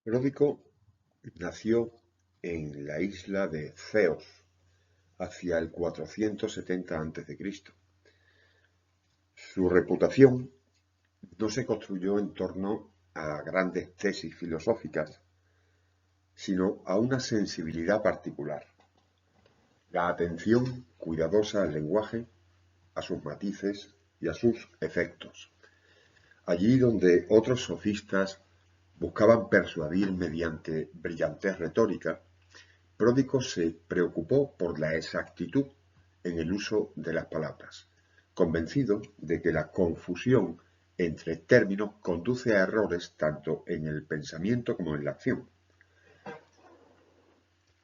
Pródico nació en la isla de Ceos hacia el 470 a.C. Su reputación no se construyó en torno a grandes tesis filosóficas, sino a una sensibilidad particular, la atención cuidadosa al lenguaje, a sus matices y a sus efectos. Allí donde otros sofistas buscaban persuadir mediante brillantez retórica, Pródico se preocupó por la exactitud en el uso de las palabras, convencido de que la confusión entre términos conduce a errores tanto en el pensamiento como en la acción.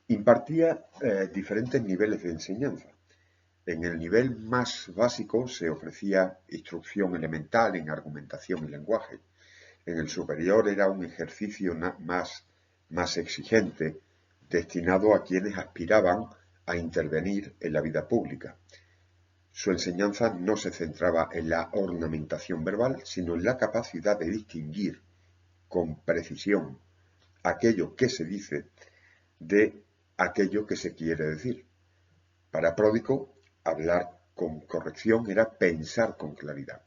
Impartía diferentes niveles de enseñanza. En el nivel más básico se ofrecía instrucción elemental en argumentación y lenguaje. En el superior era un ejercicio más exigente, destinado a quienes aspiraban a intervenir en la vida pública. Su enseñanza no se centraba en la ornamentación verbal, sino en la capacidad de distinguir con precisión aquello que se dice de aquello que se quiere decir. Para Pródico, hablar con corrección era pensar con claridad.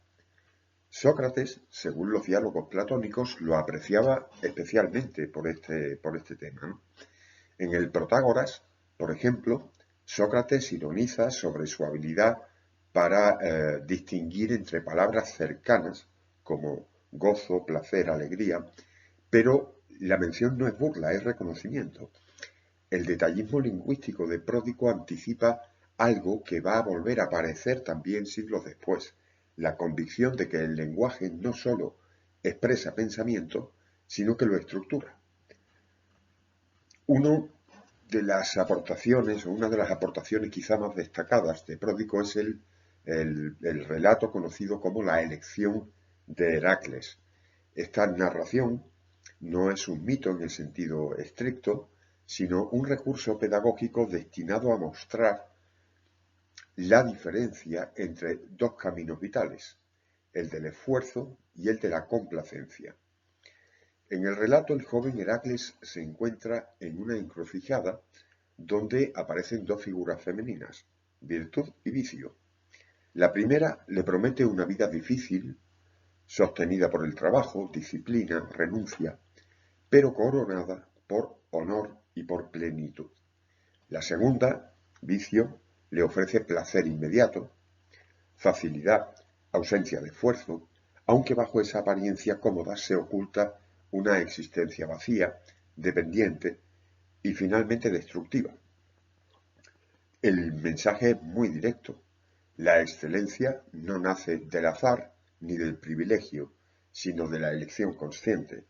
Sócrates, según los diálogos platónicos, lo apreciaba especialmente por este tema, ¿no? En el Protágoras, por ejemplo, Sócrates ironiza sobre su habilidad para distinguir entre palabras cercanas como gozo, placer, alegría, pero la mención no es burla, es reconocimiento. El detallismo lingüístico de Pródico anticipa algo que va a volver a aparecer también siglos después, la convicción de que el lenguaje no sólo expresa pensamiento, sino que lo estructura. Una de las aportaciones quizá más destacadas de Pródico es el relato conocido como la elección de Heracles. Esta narración no es un mito en el sentido estricto, sino un recurso pedagógico destinado a mostrar la diferencia entre dos caminos vitales, el del esfuerzo y el de la complacencia. En el relato, el joven Heracles se encuentra en una encrucijada donde aparecen dos figuras femeninas, virtud y vicio. La primera le promete una vida difícil, sostenida por el trabajo, disciplina, renuncia, pero coronada por honor y por plenitud. La segunda, vicio, le ofrece placer inmediato, facilidad, ausencia de esfuerzo, aunque bajo esa apariencia cómoda se oculta una existencia vacía, dependiente y finalmente destructiva. El mensaje es muy directo. La excelencia no nace del azar ni del privilegio, sino de la elección consciente.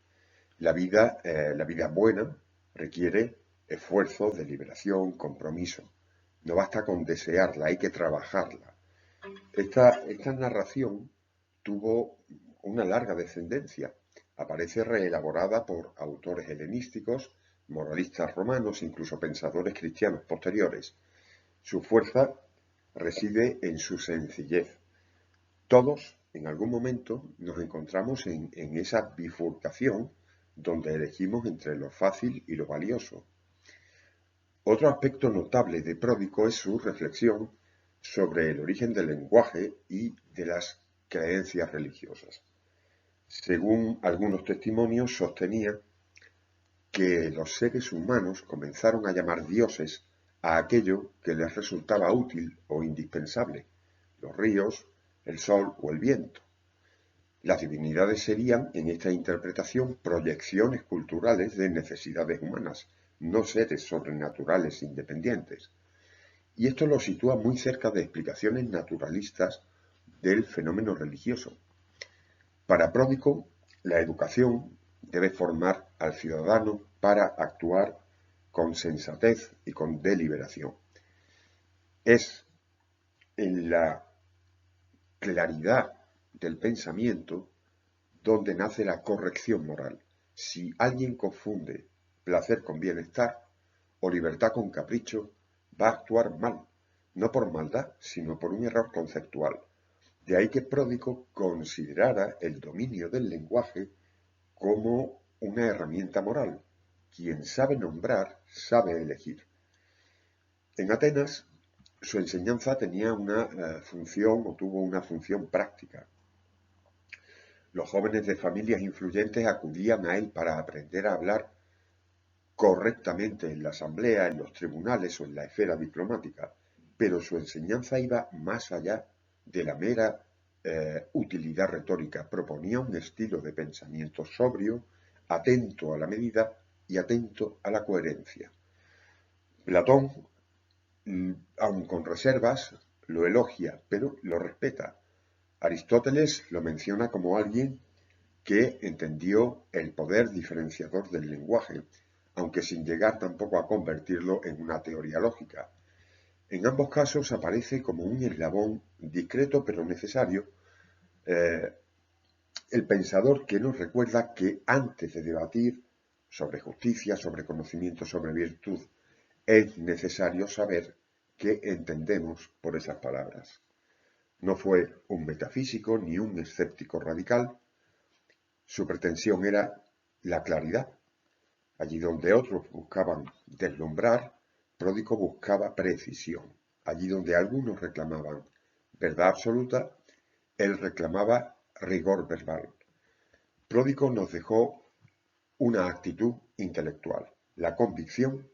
La vida buena requiere esfuerzo, deliberación, compromiso. No basta con desearla, hay que trabajarla. Esta narración tuvo una larga descendencia. Aparece reelaborada por autores helenísticos, moralistas romanos, incluso pensadores cristianos posteriores. Su fuerza reside en su sencillez. Todos, en algún momento, nos encontramos en esa bifurcación donde elegimos entre lo fácil y lo valioso. Otro aspecto notable de Pródico es su reflexión sobre el origen del lenguaje y de las creencias religiosas. Según algunos testimonios, sostenía que los seres humanos comenzaron a llamar dioses a aquello que les resultaba útil o indispensable, los ríos, el sol o el viento. Las divinidades serían, en esta interpretación, proyecciones culturales de necesidades humanas, no seres sobrenaturales independientes. Y esto lo sitúa muy cerca de explicaciones naturalistas del fenómeno religioso. Para Pródico, la educación debe formar al ciudadano para actuar con sensatez y con deliberación. Es en la claridad del pensamiento donde nace la corrección moral. Si alguien confunde placer con bienestar o libertad con capricho, va a actuar mal, no por maldad, sino por un error conceptual. De ahí que Pródico considerara el dominio del lenguaje como una herramienta moral. Quien sabe nombrar, sabe elegir. En Atenas, su enseñanza tenía una función o tuvo una función práctica. Los jóvenes de familias influyentes acudían a él para aprender a hablar correctamente en la asamblea, en los tribunales o en la esfera diplomática, pero su enseñanza iba más allá de la mera utilidad retórica. Proponía un estilo de pensamiento sobrio, atento a la medida y atento a la coherencia. Platón, aun con reservas, lo elogia, pero lo respeta. Aristóteles lo menciona como alguien que entendió el poder diferenciador del lenguaje, aunque sin llegar tampoco a convertirlo en una teoría lógica. En ambos casos aparece como un eslabón discreto pero necesario, el pensador que nos recuerda que antes de debatir sobre justicia, sobre conocimiento, sobre virtud, es necesario saber qué entendemos por esas palabras. No fue un metafísico ni un escéptico radical. Su pretensión era la claridad. Allí donde otros buscaban deslumbrar, Pródico buscaba precisión. Allí donde algunos reclamaban verdad absoluta, él reclamaba rigor verbal. Pródico nos dejó una actitud intelectual, la convicción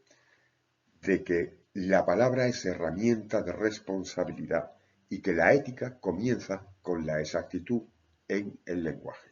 de que la palabra es herramienta de responsabilidad y que la ética comienza con la exactitud en el lenguaje.